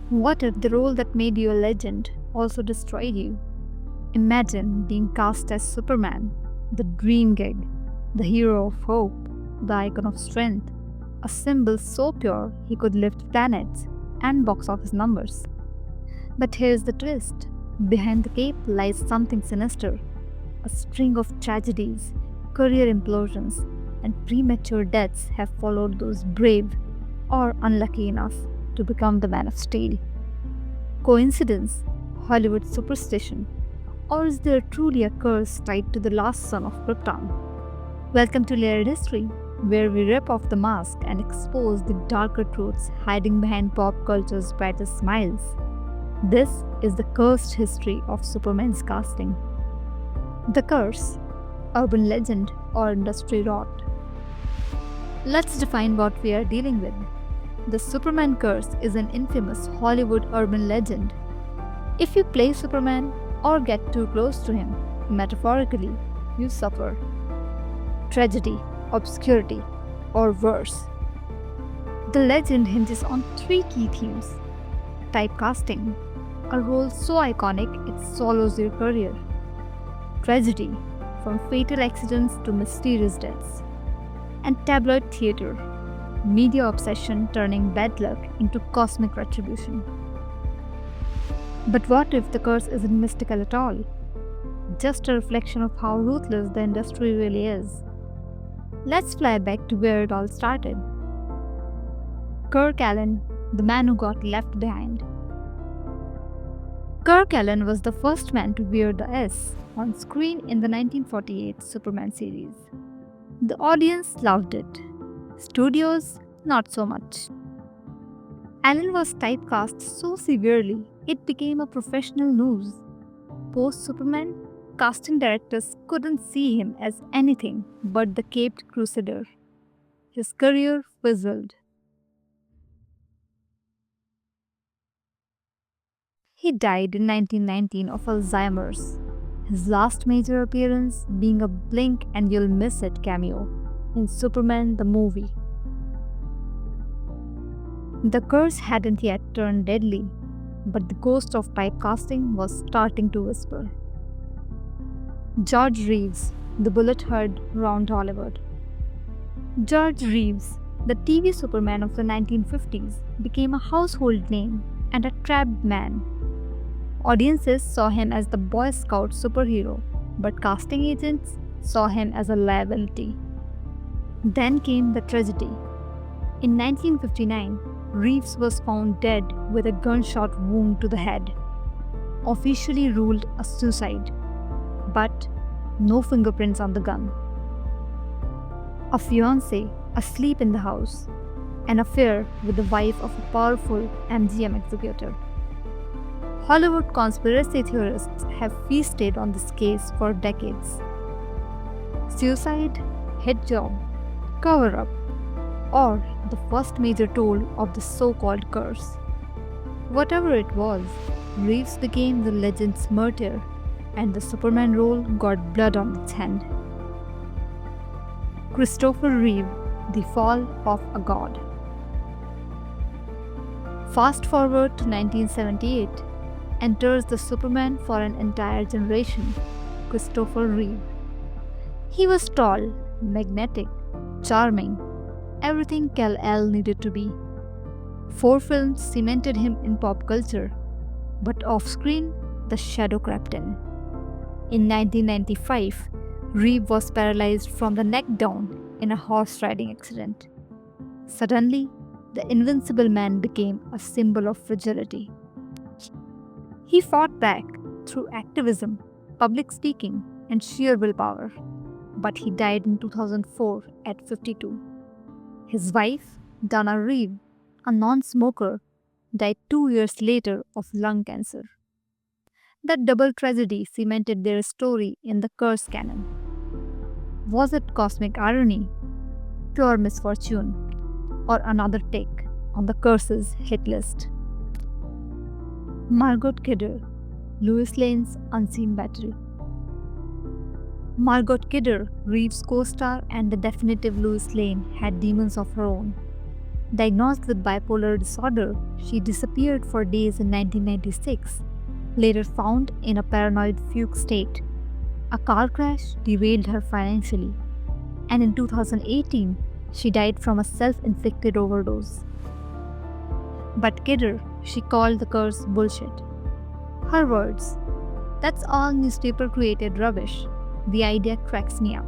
What if the role that made you a legend also destroyed you? Imagine being cast as Superman, the dream gig, the hero of hope, the icon of strength, a symbol so pure he could lift planets and box office numbers. But here's the twist: behind the cape lies something sinister, a string of tragedies, career implosions, and premature deaths have followed those brave or unlucky enough to become the Man of Steel. Coincidence? Hollywood superstition? Or is there truly a curse tied to the last son of Krypton? Welcome to Layered History, where we rip off the mask and expose the darker truths hiding behind pop culture's brightest smiles. This is the cursed history of Superman's casting. The curse, urban legend, or industry rot. Let's define what we are dealing with. The Superman curse is an infamous Hollywood urban legend. If you play Superman or get too close to him, metaphorically, you suffer tragedy, obscurity, or worse. The legend hinges on three key themes: typecasting, a role so iconic it swallows your career; tragedy, from fatal accidents to mysterious deaths; and tabloid theater, media obsession turning bad luck into cosmic retribution. But what if the curse isn't mystical at all? Just a reflection of how ruthless the industry really is. Let's fly back to where it all started. Kirk Alyn, the man who got left behind. Kirk Alyn was the first man to wear the S on screen in the 1948 Superman series. The audience loved it. Studios, not so much. Allen was typecast so severely it became a professional news. Post Superman, casting directors couldn't see him as anything but the caped crusader. His career fizzled. He died in 1919 of Alzheimer's, his last major appearance being a blink and you'll miss it cameo in Superman the movie. The curse hadn't yet turned deadly, but the ghost of typecasting was starting to whisper. George Reeves, the bullet heard round Hollywood. George Reeves, the TV Superman of the 1950s, became a household name and a trapped man. Audiences saw him as the Boy Scout superhero, but casting agents saw him as a liability. Then came the tragedy. In 1959, Reeves was found dead with a gunshot wound to the head, officially ruled a suicide, but no fingerprints on the gun. A fiancé asleep in the house, an affair with the wife of a powerful MGM executive. Hollywood conspiracy theorists have feasted on this case for decades. Suicide, hit job, cover up, or the first major toll of the so-called curse. Whatever it was, Reeves became the legend's martyr, and the Superman role got blood on its hand. Christopher Reeve, the fall of a god. Fast forward to 1978, enters the Superman for an entire generation, Christopher Reeve. He was tall, magnetic, charming, everything Kal-El needed to be. 4 films cemented him in pop culture, but off-screen, the shadow crept in. In 1995, Reeve was paralyzed from the neck down in a horse riding accident. Suddenly, the Invincible Man became a symbol of fragility. He fought back through activism, public speaking, and sheer willpower, but he died in 2004 at 52. His wife, Donna Reeve, a non-smoker, died 2 years later of lung cancer. That double tragedy cemented their story in the curse canon. Was it cosmic irony, pure misfortune, or another take on the curse's hit list? Margot Kidder, Lois Lane's unseen battle. Margot Kidder, Reeves' co-star and the definitive Lois Lane, had demons of her own. Diagnosed with bipolar disorder, she disappeared for days in 1996, later found in a paranoid fugue state. A car crash derailed her financially, and in 2018, she died from a self inflicted overdose. But Kidder, she called the curse bullshit. Her words, "That's all newspaper created rubbish. The idea cracks me up."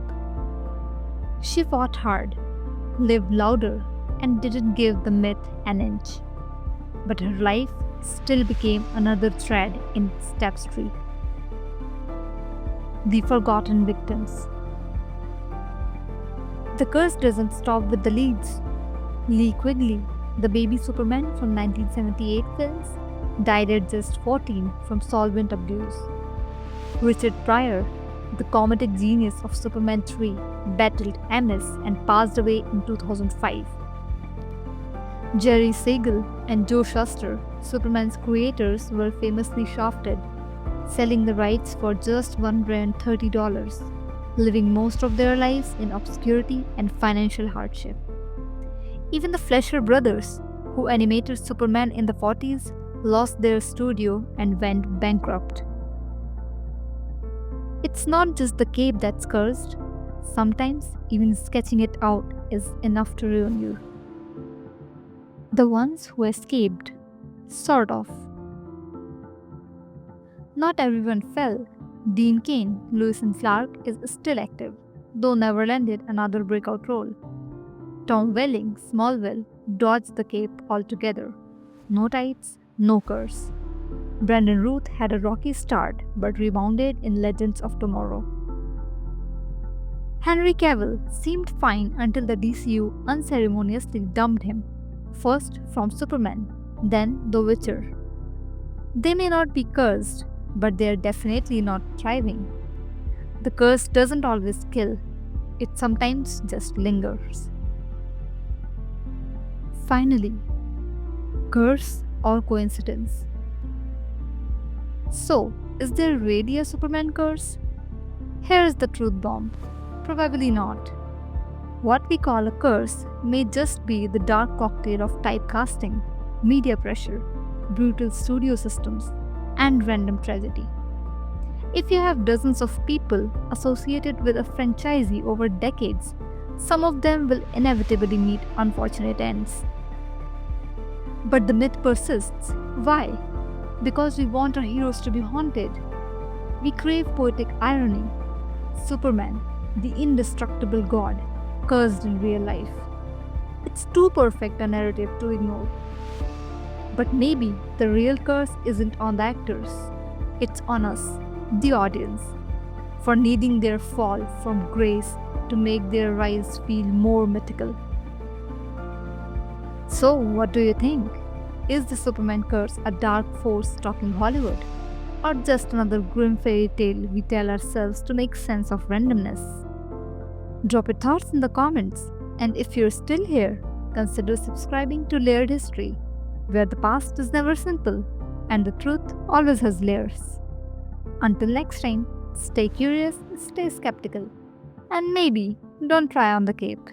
She fought hard, lived louder, and didn't give the myth an inch. But her life still became another thread in its tapestry. The forgotten victims. The curse doesn't stop with the leads. Lee Quigley, the baby Superman from 1978 films, died at just 14 from solvent abuse. Richard Pryor, the comedic genius of Superman 3, battled MS and passed away in 2005. Jerry Siegel and Joe Shuster, Superman's creators, were famously shafted, selling the rights for just $130, living most of their lives in obscurity and financial hardship. Even the Fleischer brothers, who animated Superman in the 40s, lost their studio and went bankrupt. It's not just the cape that's cursed. Sometimes even sketching it out is enough to ruin you. The ones who escaped, sort of. Not everyone fell. Dean Cain, Lewis and Clark, is still active, though never landed another breakout role. Tom Welling, Smallville, dodged the cape altogether. No tights, no curse. Brandon Routh had a rocky start but rebounded in Legends of Tomorrow. Henry Cavill seemed fine until the DCU unceremoniously dumped him, first from Superman, then The Witcher. They may not be cursed, but they are definitely not thriving. The curse doesn't always kill, it sometimes just lingers. Finally, curse or coincidence? So, is there really a Superman curse? Here's the truth bomb. Probably not. What we call a curse may just be the dark cocktail of typecasting, media pressure, brutal studio systems, and random tragedy. If you have dozens of people associated with a franchisee over decades, some of them will inevitably meet unfortunate ends. But the myth persists. Why? Because we want our heroes to be haunted. We crave poetic irony. Superman, the indestructible god, cursed in real life. It's too perfect a narrative to ignore. But maybe the real curse isn't on the actors. It's on us, the audience, for needing their fall from grace to make their rise feel more mythical. So, what do you think? Is the Superman curse a dark force stalking Hollywood? Or just another grim fairy tale we tell ourselves to make sense of randomness? Drop your thoughts in the comments, and if you're still here, consider subscribing to Layered History, where the past is never simple and the truth always has layers. Until next time, stay curious, stay skeptical, and maybe don't try on the cape.